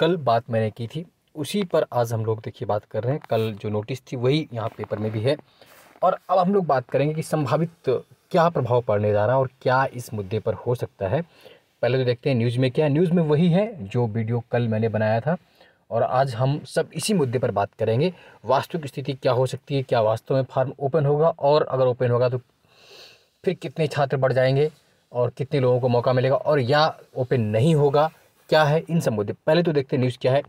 कल बात मैंने की थी उसी पर आज हम लोग देखिए बात कर रहे हैं। कल जो नोटिस थी वही यहाँ पेपर में भी है और अब हम लोग बात करेंगे कि संभावित क्या प्रभाव पड़ने जा रहा है और क्या इस मुद्दे पर हो सकता है। पहले तो देखते हैं न्यूज़ में क्या है। न्यूज़ में वही है जो वीडियो कल मैंने बनाया था और आज हम सब इसी मुद्दे पर बात करेंगे। वास्तविक स्थिति क्या हो सकती है, क्या वास्तव में फार्म ओपन होगा और अगर ओपन होगा तो फिर कितने छात्र बढ़ जाएंगे और कितने लोगों को मौका मिलेगा, और या ओपन नहीं होगा क्या है, इन सब मुद्दे। पहले तो देखते हैं न्यूज़ क्या है।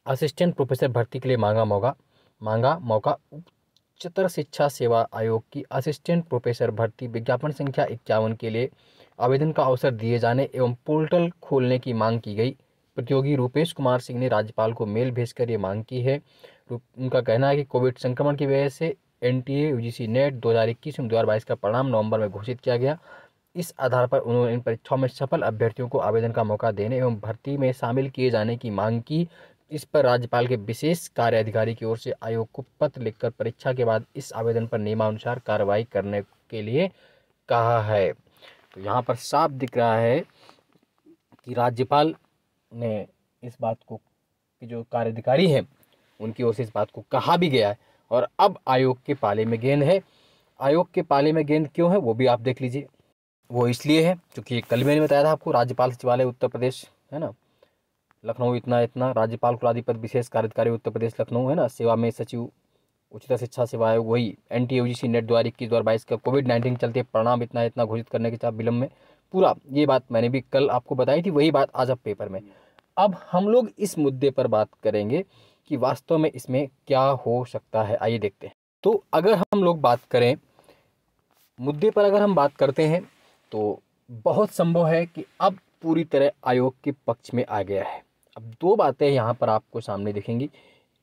असिस्टेंट प्रोफेसर भर्ती के लिए मांगा मौका। उच्चतर शिक्षा सेवा आयोग की असिस्टेंट प्रोफेसर भर्ती विज्ञापन संख्या 51 के लिए आवेदन का अवसर दिए जाने एवं पोर्टल खोलने की मांग की गई। प्रतियोगी रूपेश कुमार सिंह ने राज्यपाल को मेल भेजकर ये मांग की है। उनका कहना है कि कोविड संक्रमण की वजह से एनटीए यूजीसी नेट 2021 एवं 2022 का परिणाम नवंबर में घोषित किया गया। इस आधार पर उन्होंने इन परीक्षाओं में सफल अभ्यर्थियों को आवेदन का मौका देने एवं भर्ती में शामिल किए जाने की मांग की। इस पर राज्यपाल के विशेष कार्य अधिकारी की ओर से आयोग को पत्र लिखकर परीक्षा के बाद इस आवेदन पर नियमानुसार कार्रवाई करने के लिए कहा है। तो यहाँ पर साफ दिख रहा है कि राज्यपाल ने इस बात को, कि जो कार्य अधिकारी हैं उनकी ओर से इस बात को कहा भी गया है और अब आयोग के पाले में गेंद है। आयोग के पाले में गेंद क्यों है वो भी आप देख लीजिए। वो इसलिए है क्योंकि कल मैंने बताया था आपको, राज्यपाल सचिवालय उत्तर प्रदेश है ना, लखनऊ इतना राज्यपाल कुलाधिपति विशेष कार्याधिकारी उत्तर प्रदेश लखनऊ है ना, सेवा में सचिव उच्चतर शिक्षा सेवा आयोग वही एनटीए यूजीसी नेट 2021-2022 का कोविड-19 के चलते परिणाम इतना घोषित करने के साथ विलंब में, पूरा ये बात मैंने भी कल आपको बताई थी, वही बात आज अब पेपर में। अब हम लोग इस मुद्दे पर बात करेंगे कि वास्तव में इसमें क्या हो सकता है। आइए देखते हैं। तो अगर हम लोग बात करें मुद्दे पर, अगर हम बात करते हैं तो बहुत संभव है कि अब पूरी तरह आयोग के पक्ष में आ गया है। अब दो बातें यहाँ पर आपको सामने दिखेंगी।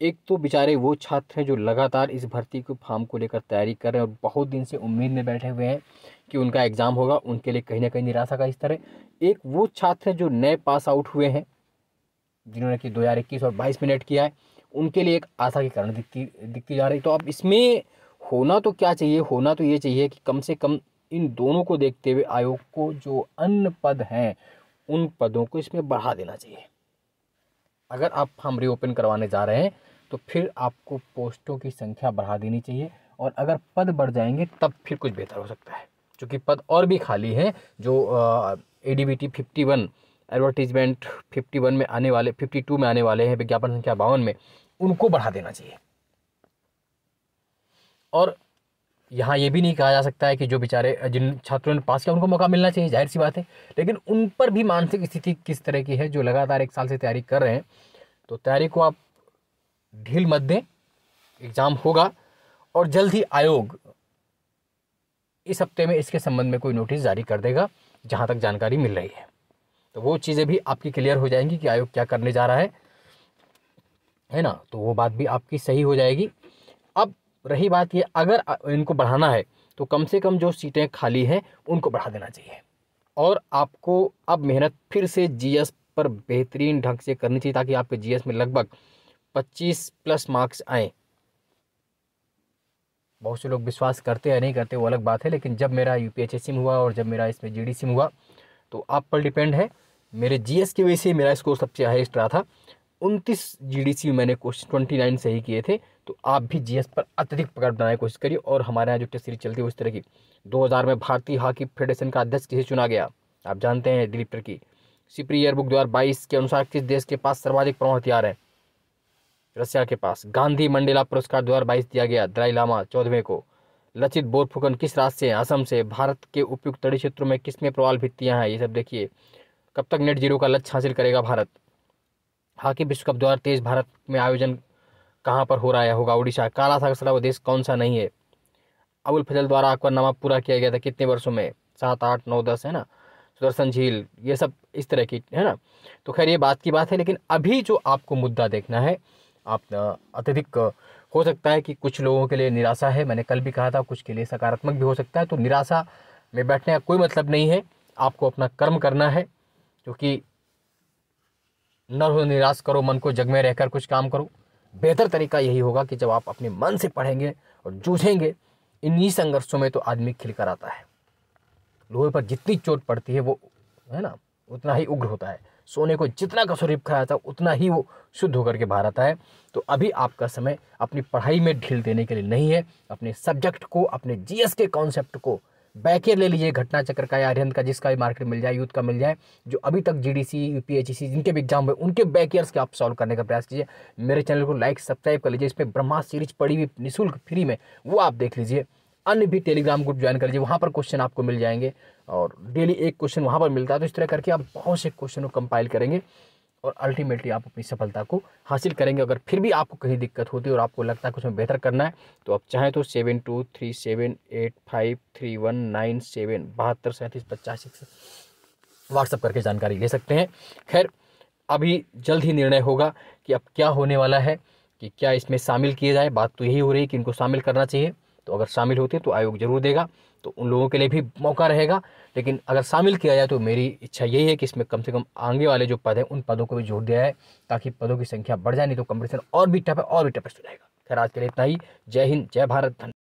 एक तो बेचारे वो छात्र हैं जो लगातार इस भर्ती को फॉर्म को लेकर तैयारी कर रहे हैं और बहुत दिन से उम्मीद में बैठे हुए हैं कि उनका एग्ज़ाम होगा, उनके लिए कहीं ना कहीं निराशा का स्तर है। एक वो छात्र हैं जो नए पास आउट हुए हैं, जिन्होंने कि 2021 और 22 में नेट किया है, उनके लिए एक आशा की कारण दिखती जा रही। तो अब इसमें होना तो क्या चाहिए, होना तो ये चाहिए कि कम से कम इन दोनों को देखते हुए आयोग को जो अन्य पद हैं उन पदों को इसमें बढ़ा देना चाहिए। अगर आप फॉर्म रीओपन करवाने जा रहे हैं तो फिर आपको पोस्टों की संख्या बढ़ा देनी चाहिए और अगर पद बढ़ जाएंगे तब फिर कुछ बेहतर हो सकता है, क्योंकि पद और भी खाली हैं। जो एडीबीटी 51 एडवर्टीजमेंट 51 में आने वाले, 52 में आने वाले हैं, विज्ञापन संख्या 52 में, उनको बढ़ा देना चाहिए। और यहाँ ये भी नहीं कहा जा सकता है कि जो बेचारे जिन छात्रों ने पास किया उनको मौका मिलना चाहिए, जाहिर सी बात है, लेकिन उन पर भी मानसिक स्थिति किस तरह की है जो लगातार 1 साल से तैयारी कर रहे हैं। तो तैयारी को आप ढील मत दें, एग्ज़ाम होगा और जल्द ही आयोग इस हफ्ते में इसके संबंध में कोई नोटिस जारी कर देगा, जहाँ तक जानकारी मिल रही है। तो वो चीज़ें भी आपकी क्लियर हो जाएंगी कि आयोग क्या करने जा रहा है ना, तो वो बात भी आपकी सही हो जाएगी। अब रही बात ये, अगर इनको बढ़ाना है तो कम से कम जो सीटें खाली हैं उनको बढ़ा देना चाहिए और आपको अब मेहनत फिर से जीएस पर बेहतरीन ढंग से करनी चाहिए ताकि आपके जीएस में लगभग 25+ मार्क्स आएँ। बहुत से लोग विश्वास करते हैं नहीं करते वो अलग बात है, लेकिन जब मेरा यूपीएचएससी में हुआ और जब मेरा इसमें जीडीसी में हुआ तो आप पर डिपेंड है। मेरे जीएस की वजह से मेरा स्कोर सबसे हाईएस्ट रहा था। 29 जीडीसी में मैंने क्वेश्चन 29 सही किए थे। तो आप भी जीएस पर अत्यधिक पकड़ बनाने की कोशिश करिए। और हमारे यहाँ जो टेस्ट सीरीज चलती है उस तरह की, 2000 में भारतीय हॉकी फेडरेशन का अध्यक्ष किसे चुना गया, आप जानते हैं, दिलीप टर्की। सिपरी ईयरबुक 2022 के अनुसार किस देश के पास सर्वाधिक परमाणु हथियार हैं, रशिया के पास। गांधी मंडेला पुरस्कार 2022 दिया गया दलाई लामा 14वें को। लचित बोरफुकन किस राज्य से, असम से। भारत के उपयुक्त तटीय क्षेत्रों में किसमें प्रवाल भित्तियां हैं, ये सब देखिए। कब तक नेट जीरो का लक्ष्य हासिल करेगा भारत। हॉकी विश्व कप 2023 भारत में आयोजन कहाँ पर हो रहा है, होगा उड़ीसा। काला सागर वो देश कौन सा नहीं है। अबुल फजल द्वारा अकबरनामा पूरा किया गया था कितने वर्षों में, 7, 8, 9, 10 है ना। सुदर्शन झील, ये सब इस तरह की है ना। तो खैर ये बात की बात है, लेकिन अभी जो आपको मुद्दा देखना है, आप अत्यधिक हो सकता है कि कुछ लोगों के लिए निराशा है, मैंने कल भी कहा था, कुछ के लिए सकारात्मक भी हो सकता है। तो निराशा में बैठने का कोई मतलब नहीं है, आपको अपना कर्म करना है, क्योंकि न हो निराश करो मन को, जग में रहकर कुछ काम करो। बेहतर तरीका यही होगा कि जब आप अपने मन से पढ़ेंगे और जूझेंगे, इन्हीं संघर्षों में तो आदमी खिल कर आता है। लोहे पर जितनी चोट पड़ती है वो है ना उतना ही उग्र होता है। सोने को जितना कसौटी पर खाया था उतना ही वो शुद्ध होकर के बाहर आता है। तो अभी आपका समय अपनी पढ़ाई में ढील देने के लिए नहीं है। अपने सब्जेक्ट को, अपने जीएस के कॉन्सेप्ट को बैक ले लीजिए, घटना चक्र का या आर्यन का, जिसका भी मार्केट मिल जाए, यूथ का मिल जाए, जो अभी तक जीडीसी, यूपीएचसी जिनके भी एग्जाम हुए उनके बैक ईयर्स के आप सॉल्व करने का प्रयास कीजिए। मेरे चैनल को लाइक सब्सक्राइब कर लीजिए। इसमें ब्रह्मास्त्र सीरीज पड़ी हुई निःशुल्क फ्री में, वो आप देख लीजिए। अन्य भी टेलीग्राम ग्रुप ज्वाइन कर लीजिए, वहाँ पर क्वेश्चन आपको मिल जाएंगे और डेली एक क्वेश्चन वहाँ पर मिलता है। तो इस तरह करके आप बहुत से क्वेश्चन को कंपाइल करेंगे और अल्टीमेटली आप अपनी सफलता को हासिल करेंगे। अगर फिर भी आपको कहीं दिक्कत होती है और आपको लगता है कुछ में बेहतर करना है, तो आप चाहें तो 7237853197 723785 व्हाट्सअप करके जानकारी ले सकते हैं। खैर, अभी जल्द ही निर्णय होगा कि अब क्या होने वाला है, कि क्या इसमें शामिल किए जाए। बात तो यही हो रही है कि इनको शामिल करना चाहिए, तो अगर शामिल होते हैं तो आयोग जरूर देगा, तो उन लोगों के लिए भी मौका रहेगा। लेकिन अगर शामिल किया जाए तो मेरी इच्छा यही है कि इसमें कम से कम आगे वाले जो पद हैं उन पदों को भी जोड़ दिया जाए, ताकि पदों की संख्या बढ़ जाए, नहीं तो कंपटीशन और भी टफ है, और भी टफेस्ट हो जाएगा। खैर, आज के लिए इतना ही। जय हिंद, जय भारत, धन्यवाद।